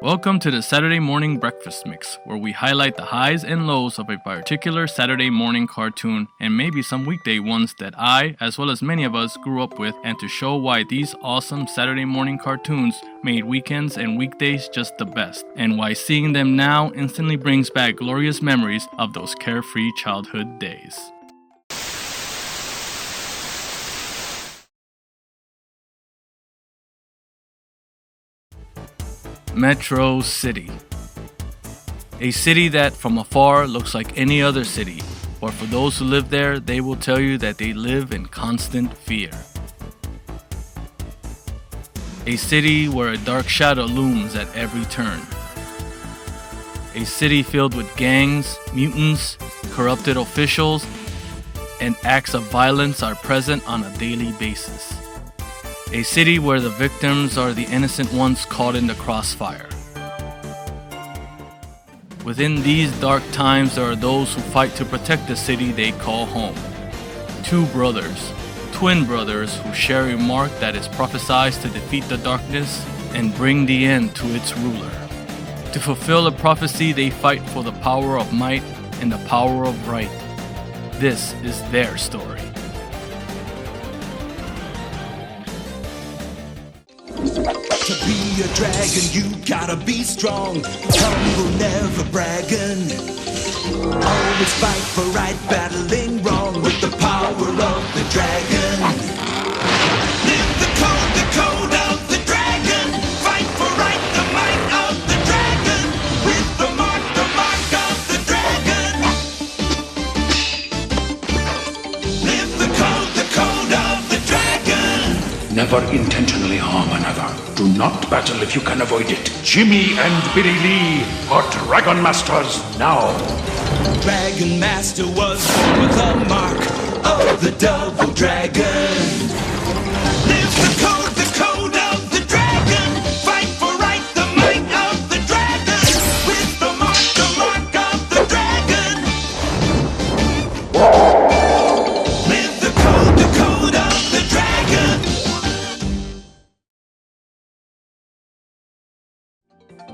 Welcome to the Saturday Morning Breakfast Mix, where we highlight the highs and lows of a particular Saturday morning cartoon and maybe some weekday ones that I, as well as many of us, grew up with, and to show why these awesome Saturday morning cartoons made weekends and weekdays just the best, and why seeing them now instantly brings back glorious memories of those carefree childhood days. Metro City. A city that from afar looks like any other city, but for those who live there, they will tell you that they live in constant fear. A city where a dark shadow looms at every turn. A city filled with gangs, mutants, corrupted officials, and acts of violence are present on a daily basis. A city where the victims are the innocent ones caught in the crossfire. Within these dark times, there are those who fight to protect the city they call home. Two brothers, twin brothers, who share a mark that is prophesied to defeat the darkness and bring the end to its ruler. To fulfill a prophecy, they fight for the power of might and the power of right. This is their story. To be a dragon, you gotta be strong. Humble, never bragging. Always fight for right, battling wrong with the power of the dragon. Live the code of the dragon. Fight for right, the might of the dragon. With the mark of the dragon. Live the code of the dragon. Never intentionally harm another. Do not battle if you can avoid it. Jimmy and Billy Lee are Dragon Masters now. Dragon Master was born with a mark of the double dragon. Live the code of the dragon. Fight for right, the might of the dragon. With the mark of the dragon. Live the code of the dragon.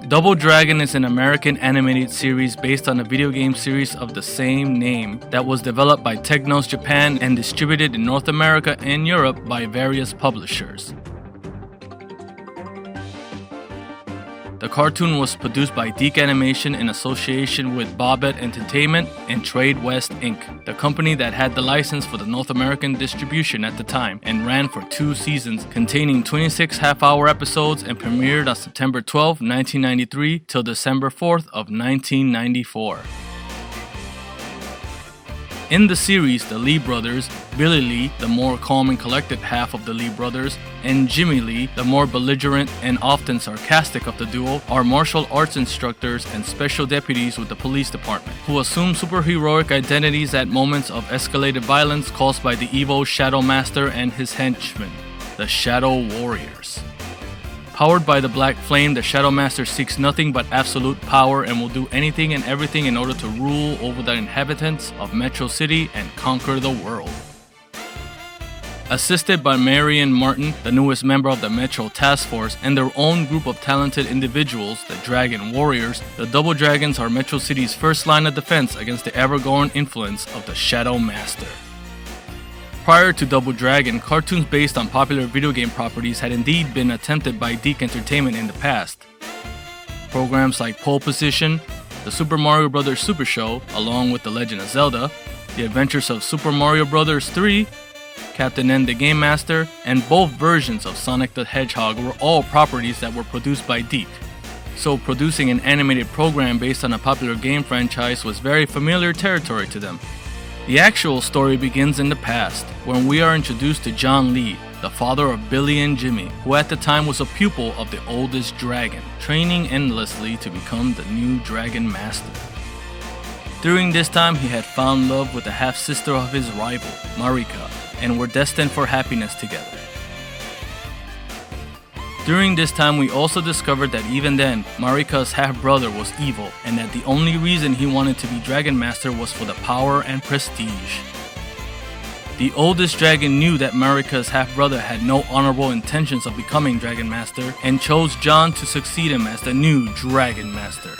Double Dragon is an American animated series based on a video game series of the same name that was developed by Technos Japan and distributed in North America and Europe by various publishers. The cartoon was produced by Deke Animation in association with Bobette Entertainment and Trade West Inc., the company that had the license for the North American distribution at the time, and ran for 2 seasons, containing 26 half-hour episodes, and premiered on September 12, 1993 till December 4th of 1994. In the series, the Lee brothers, Billy Lee, the more calm and collected half of the Lee brothers, and Jimmy Lee, the more belligerent and often sarcastic of the duo, are martial arts instructors and special deputies with the police department, who assume superheroic identities at moments of escalated violence caused by the evil Shadow Master and his henchmen, the Shadow Warriors. Powered by the Black Flame, the Shadow Master seeks nothing but absolute power and will do anything and everything in order to rule over the inhabitants of Metro City and conquer the world. Assisted by Marion Martin, the newest member of the Metro Task Force, and their own group of talented individuals, the Dragon Warriors, the Double Dragons are Metro City's first line of defense against the ever-growing influence of the Shadow Master. Prior to Double Dragon, cartoons based on popular video game properties had indeed been attempted by Deke Entertainment in the past. Programs like Pole Position, the Super Mario Bros. Super Show, along with The Legend of Zelda, The Adventures of Super Mario Bros. 3, Captain N the Game Master, and both versions of Sonic the Hedgehog were all properties that were produced by Deke. So producing an animated program based on a popular game franchise was very familiar territory to them. The actual story begins in the past, when we are introduced to John Lee, the father of Billy and Jimmy, who at the time was a pupil of the oldest dragon, training endlessly to become the new Dragon Master. During this time, he had found love with the half-sister of his rival, Marika, and were destined for happiness together. During this time, we also discovered that even then, Marika's half-brother was evil, and that the only reason he wanted to be Dragon Master was for the power and prestige. The oldest dragon knew that Marika's half-brother had no honorable intentions of becoming Dragon Master and chose John to succeed him as the new Dragon Master.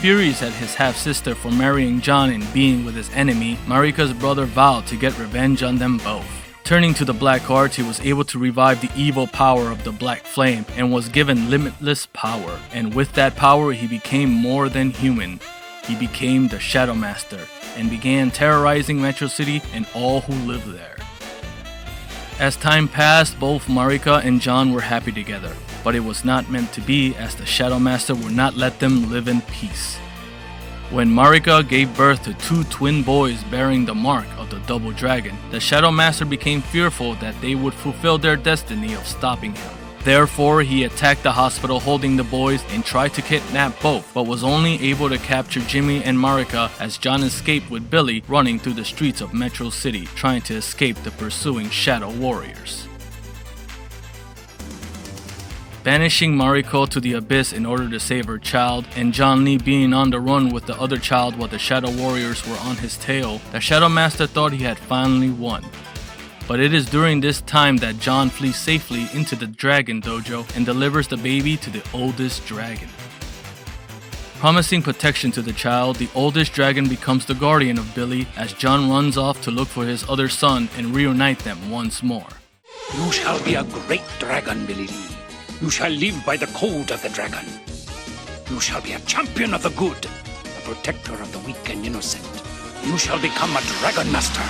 Furious at his half-sister for marrying John and being with his enemy, Marika's brother vowed to get revenge on them both. Turning to the black arts, he was able to revive the evil power of the Black Flame and was given limitless power. And with that power, he became more than human. He became the Shadow Master and began terrorizing Metro City and all who lived there. As time passed, both Marika and John were happy together, but it was not meant to be, as the Shadow Master would not let them live in peace. When Marika gave birth to 2 twin boys bearing the mark of the Double Dragon, the Shadow Master became fearful that they would fulfill their destiny of stopping him. Therefore, he attacked the hospital holding the boys and tried to kidnap both, but was only able to capture Jimmy and Marika as John escaped with Billy running through the streets of Metro City, trying to escape the pursuing Shadow Warriors. Banishing Mariko to the abyss in order to save her child, and John Lee being on the run with the other child while the Shadow Warriors were on his tail, the Shadow Master thought he had finally won. But it is during this time that John flees safely into the Dragon Dojo and delivers the baby to the oldest dragon. Promising protection to the child, the oldest dragon becomes the guardian of Billy as John runs off to look for his other son and reunite them once more. You shall be a great dragon, Billy Lee. You shall live by the code of the dragon. You shall be a champion of the good, a protector of the weak and innocent. You shall become a Dragon Master.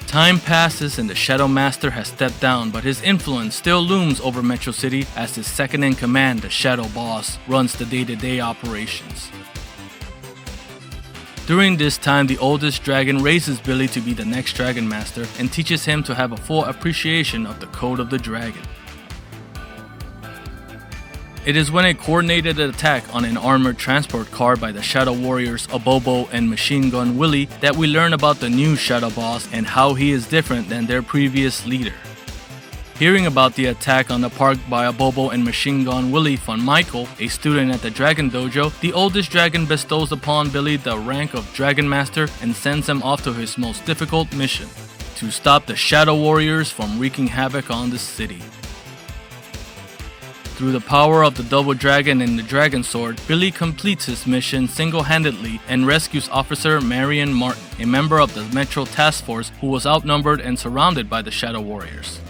Time passes and the Shadow Master has stepped down, but his influence still looms over Metro City as his second-in-command, the Shadow Boss, runs the day-to-day operations. During this time, the oldest dragon raises Billy to be the next Dragon Master and teaches him to have a full appreciation of the Code of the Dragon. It is when a coordinated attack on an armored transport car by the Shadow Warriors Abobo and Machine Gun Willie that we learn about the new Shadow Boss and how he is different than their previous leader. Hearing about the attack on the park by Abobo and Machine Gun Willie from Michael, a student at the Dragon Dojo, the oldest dragon bestows upon Billy the rank of Dragon Master and sends him off to his most difficult mission, to stop the Shadow Warriors from wreaking havoc on the city. Through the power of the Double Dragon and the Dragon Sword, Billy completes his mission single-handedly and rescues Officer Marion Martin, a member of the Metro Task Force who was outnumbered and surrounded by the Shadow Warriors.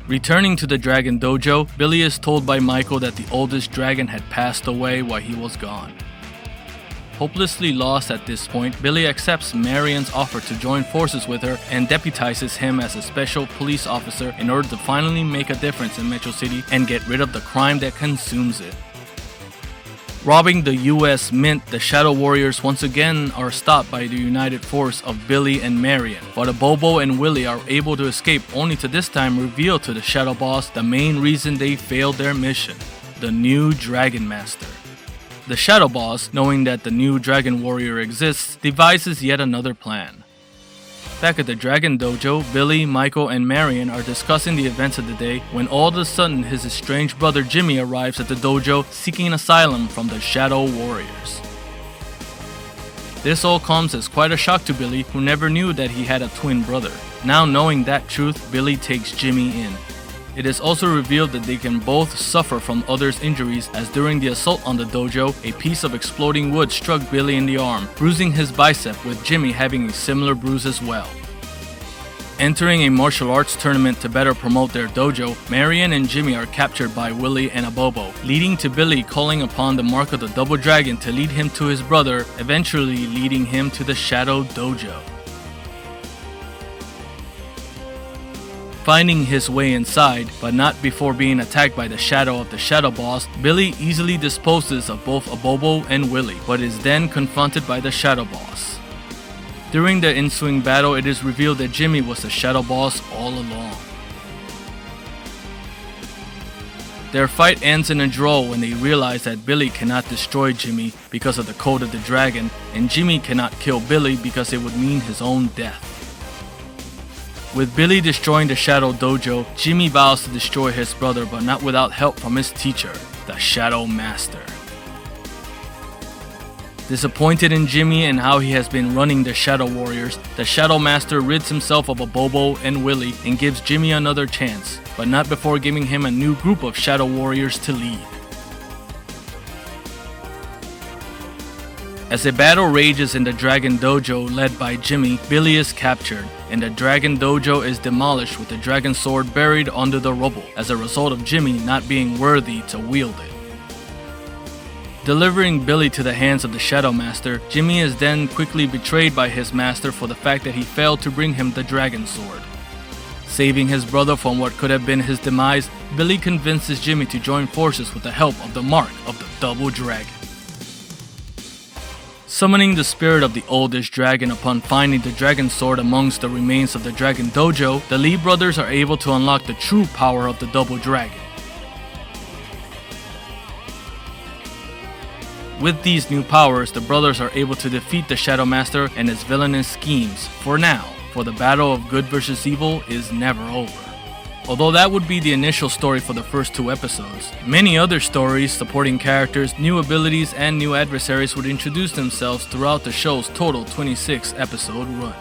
Returning to the Dragon Dojo, Billy is told by Michael that the oldest dragon had passed away while he was gone. Hopelessly lost at this point, Billy accepts Marion's offer to join forces with her and deputizes him as a special police officer in order to finally make a difference in Metro City and get rid of the crime that consumes it. Robbing the US Mint, the Shadow Warriors once again are stopped by the united force of Billy and Marion, but Abobo and Willie are able to escape only to this time reveal to the Shadow Boss the main reason they failed their mission, the new Dragon Master. The Shadow Boss, knowing that the new Dragon Warrior exists, devises yet another plan. Back at the Dragon Dojo, Billy, Michael, and Marion are discussing the events of the day when all of a sudden his estranged brother Jimmy arrives at the dojo seeking asylum from the Shadow Warriors. This all comes as quite a shock to Billy, who never knew that he had a twin brother. Now knowing that truth, Billy takes Jimmy in. It is also revealed that they can both suffer from others' injuries, as during the assault on the dojo, a piece of exploding wood struck Billy in the arm, bruising his bicep, with Jimmy having a similar bruise as well. Entering a martial arts tournament to better promote their dojo, Marion and Jimmy are captured by Willie and Abobo, leading to Billy calling upon the mark of the Double Dragon to lead him to his brother, eventually leading him to the Shadow Dojo. Finding his way inside, but not before being attacked by the shadow of the Shadow Boss, Billy easily disposes of both Abobo and Willie, but is then confronted by the Shadow Boss. During the ensuing battle, it is revealed that Jimmy was the Shadow Boss all along. Their fight ends in a draw when they realize that Billy cannot destroy Jimmy because of the Code of the Dragon, and Jimmy cannot kill Billy because it would mean his own death. With Billy destroying the Shadow Dojo, Jimmy vows to destroy his brother, but not without help from his teacher, the Shadow Master. Disappointed in Jimmy and how he has been running the Shadow Warriors, the Shadow Master rids himself of Abobo and Willie and gives Jimmy another chance, but not before giving him a new group of Shadow Warriors to lead. As a battle rages in the Dragon Dojo led by Jimmy, Billy is captured, and the Dragon Dojo is demolished with the Dragon Sword buried under the rubble as a result of Jimmy not being worthy to wield it. Delivering Billy to the hands of the Shadow Master, Jimmy is then quickly betrayed by his master for the fact that he failed to bring him the Dragon Sword. Saving his brother from what could have been his demise, Billy convinces Jimmy to join forces with the help of the Mark of the Double Dragon. Summoning the spirit of the oldest dragon upon finding the Dragon Sword amongst the remains of the Dragon Dojo, the Lee brothers are able to unlock the true power of the Double Dragon. With these new powers, the brothers are able to defeat the Shadow Master and his villainous schemes, for now, for the battle of good versus evil is never over. Although that would be the initial story for the first 2 episodes, many other stories, supporting characters, new abilities, and new adversaries would introduce themselves throughout the show's total 26 episode run.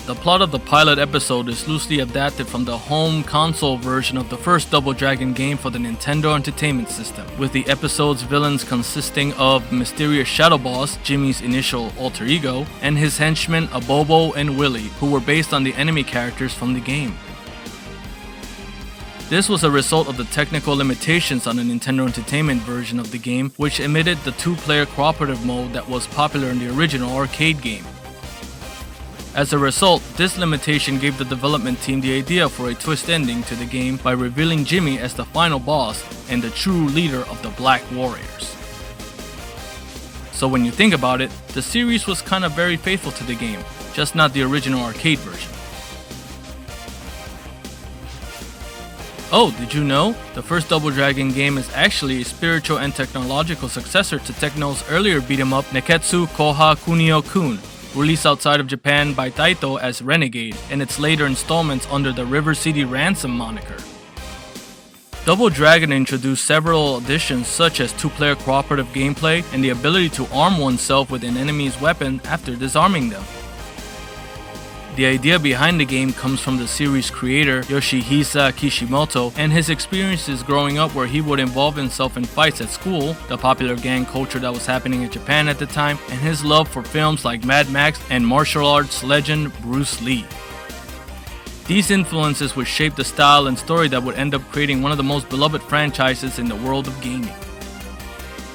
The plot of the pilot episode is loosely adapted from the home console version of the first Double Dragon game for the Nintendo Entertainment System, with the episode's villains consisting of mysterious Shadow Boss, Jimmy's initial alter ego, and his henchmen Abobo and Willie, who were based on the enemy characters from the game. This was a result of the technical limitations on the Nintendo Entertainment version of the game, which omitted the 2-player cooperative mode that was popular in the original arcade game. As a result, this limitation gave the development team the idea for a twist ending to the game by revealing Jimmy as the final boss and the true leader of the Black Warriors. So when you think about it, the series was kinda very faithful to the game, just not the original arcade version. Oh, did you know? The first Double Dragon game is actually a spiritual and technological successor to Tecno's earlier beat-em-up Neketsu Koha Kunio-kun, released outside of Japan by Taito as Renegade, and its later installments under the River City Ransom moniker. Double Dragon introduced several additions such as 2-player cooperative gameplay and the ability to arm oneself with an enemy's weapon after disarming them. The idea behind the game comes from the series creator Yoshihisa Kishimoto and his experiences growing up where he would involve himself in fights at school, the popular gang culture that was happening in Japan at the time, and his love for films like Mad Max and martial arts legend Bruce Lee. These influences would shape the style and story that would end up creating one of the most beloved franchises in the world of gaming.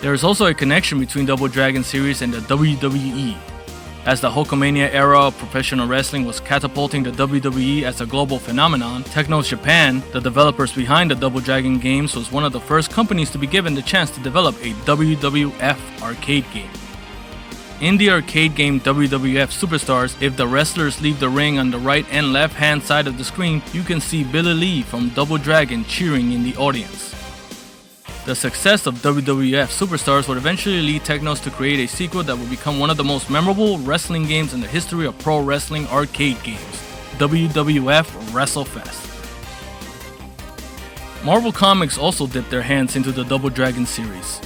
There is also a connection between Double Dragon series and the WWE. As the Hulkamania era of professional wrestling was catapulting the WWE as a global phenomenon, Tecno's Japan, the developers behind the Double Dragon games, was one of the first companies to be given the chance to develop a WWF arcade game. In the arcade game WWF Superstars, if the wrestlers leave the ring on the right and left hand side of the screen, you can see Billy Lee from Double Dragon cheering in the audience. The success of WWF Superstars would eventually lead Tecnos to create a sequel that would become one of the most memorable wrestling games in the history of pro wrestling arcade games, WWF WrestleFest. Marvel Comics also dipped their hands into the Double Dragon series.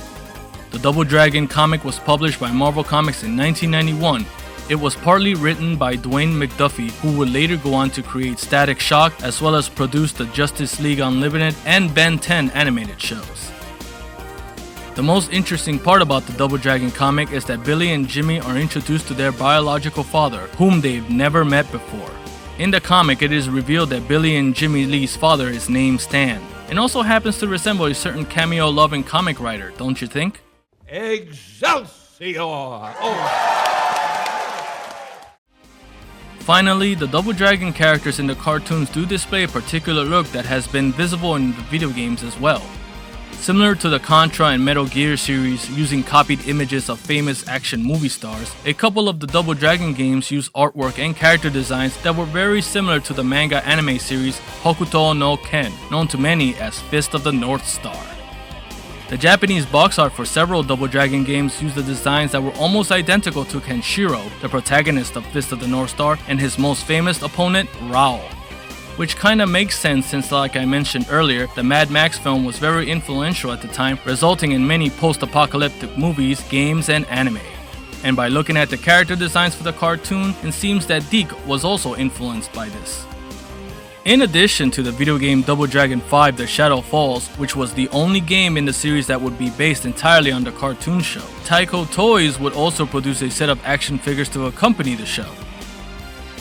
The Double Dragon comic was published by Marvel Comics in 1991. It was partly written by Dwayne McDuffie, who would later go on to create Static Shock, as well as produce the Justice League Unlimited and Ben 10 animated shows. The most interesting part about the Double Dragon comic is that Billy and Jimmy are introduced to their biological father, whom they've never met before. In the comic, it is revealed that Billy and Jimmy Lee's father is named Stan, and also happens to resemble a certain cameo-loving comic writer, don't you think? Excelsior! Finally, the Double Dragon characters in the cartoons do display a particular look that has been visible in the video games as well. Similar to the Contra and Metal Gear series using copied images of famous action movie stars, a couple of the Double Dragon games use artwork and character designs that were very similar to the manga anime series Hokuto no Ken, known to many as Fist of the North Star. The Japanese box art for several Double Dragon games used the designs that were almost identical to Kenshiro, the protagonist of Fist of the North Star, and his most famous opponent, Rao. Which kinda makes sense since, like I mentioned earlier, the Mad Max film was very influential at the time, resulting in many post-apocalyptic movies, games, and anime. And by looking at the character designs for the cartoon, it seems that Deke was also influenced by this. In addition to the video game Double Dragon 5 The Shadow Falls, which was the only game in the series that would be based entirely on the cartoon show, Taiko Toys would also produce a set of action figures to accompany the show.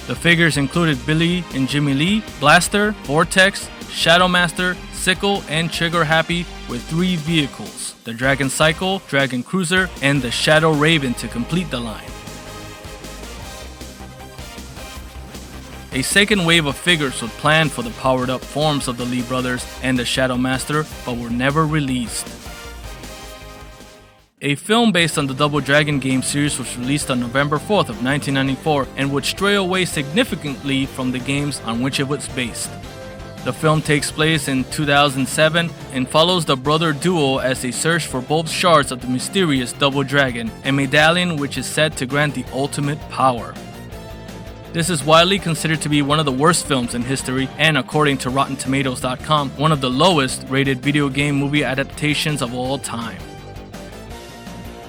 The figures included Billy and Jimmy Lee, Blaster, Vortex, Shadow Master, Sickle, and Trigger Happy, with 3 vehicles, the Dragon Cycle, Dragon Cruiser, and the Shadow Raven to complete the line. A second wave of figures was planned for the powered-up forms of the Lee brothers and the Shadow Master, but were never released. A film based on the Double Dragon game series was released on November 4th of 1994 and would stray away significantly from the games on which it was based. The film takes place in 2007 and follows the brother duo as they search for both shards of the mysterious Double Dragon, a medallion which is said to grant the ultimate power. This is widely considered to be one of the worst films in history and, according to RottenTomatoes.com, one of the lowest rated video game movie adaptations of all time.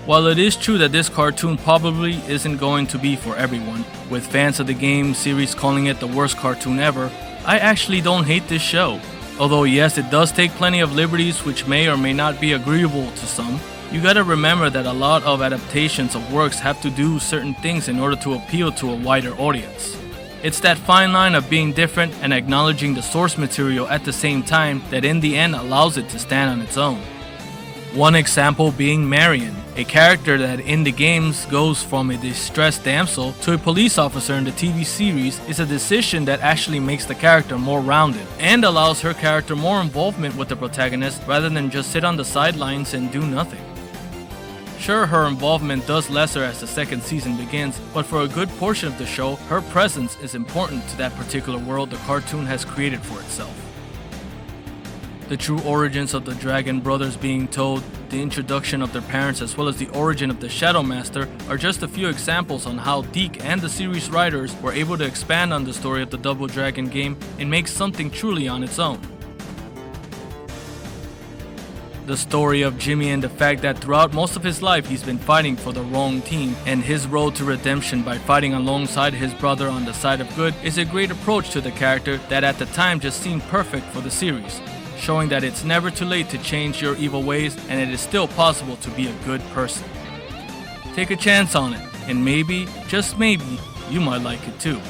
While it is true that this cartoon probably isn't going to be for everyone, with fans of the game series calling it the worst cartoon ever, I actually don't hate this show. Although yes, it does take plenty of liberties which may or may not be agreeable to some. You gotta remember that a lot of adaptations of works have to do certain things in order to appeal to a wider audience. It's that fine line of being different and acknowledging the source material at the same time that in the end allows it to stand on its own. One example being Marion, a character that in the games goes from a distressed damsel to a police officer in the TV series, is a decision that actually makes the character more rounded and allows her character more involvement with the protagonist rather than just sit on the sidelines and do nothing. Sure, her involvement does lesser as the second season begins, but for a good portion of the show, her presence is important to that particular world the cartoon has created for itself. The true origins of the Dragon brothers being told, the introduction of their parents, as well as the origin of the Shadow Master are just a few examples on how Deke and the series writers were able to expand on the story of the Double Dragon game and make something truly on its own. The story of Jimmy and the fact that throughout most of his life he's been fighting for the wrong team, and his road to redemption by fighting alongside his brother on the side of good is a great approach to the character that at the time just seemed perfect for the series, showing that it's never too late to change your evil ways and it is still possible to be a good person. Take a chance on it, and maybe, just maybe, you might like it too.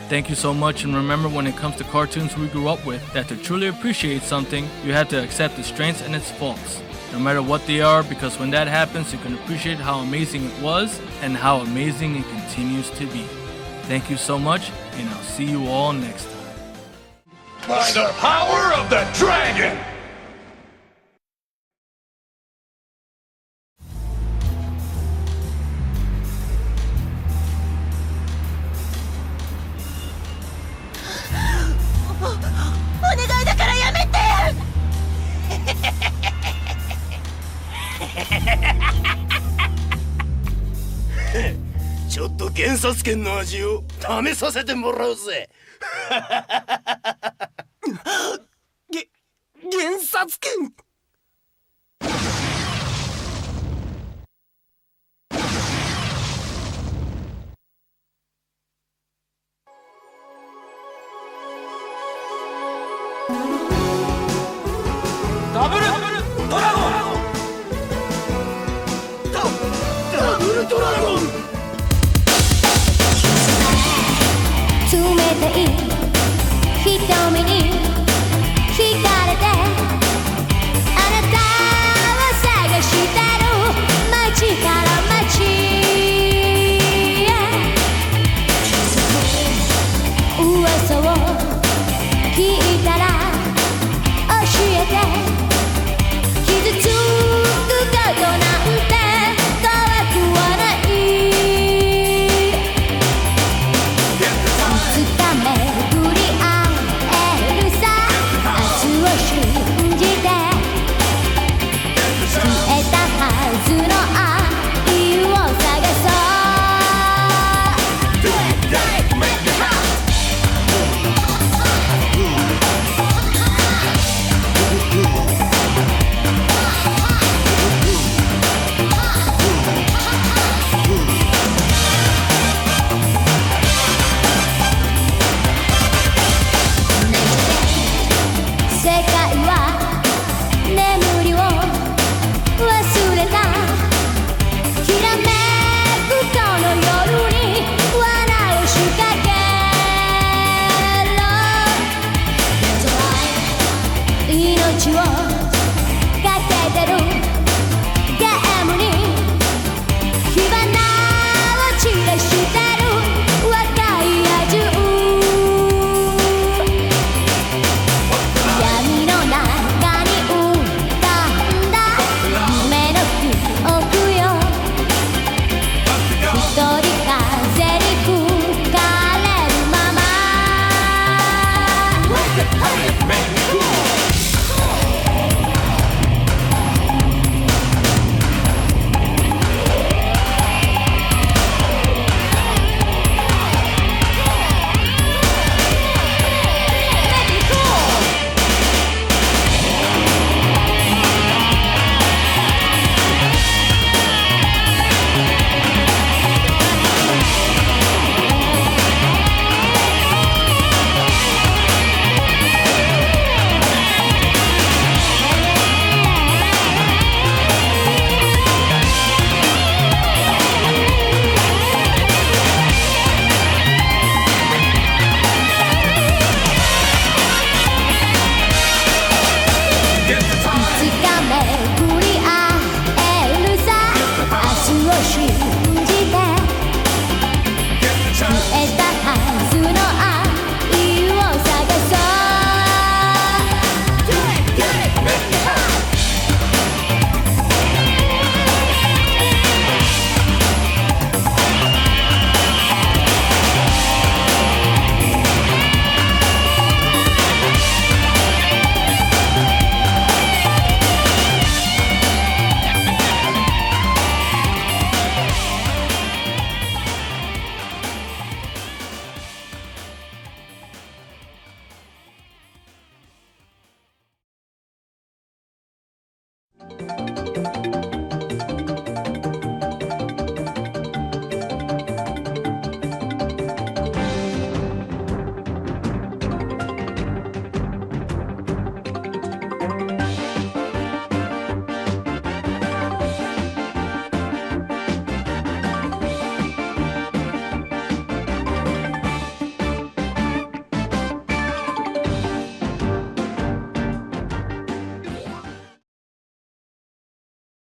Thank you so much, and remember, when it comes to cartoons we grew up with, that to truly appreciate something, you have to accept its strengths and its faults, no matter what they are, because when that happens, you can appreciate how amazing it was and how amazing it continues to be. Thank you so much, and I'll see you all next time. By the power of the dragon!ちょっと幻殺剣の味を試させてもらうぜ。幻殺剣。ダブルドラゴン！ダブルドラゴン！冷たい瞳に惹かれて、あなたを探してる街から街へ、噂を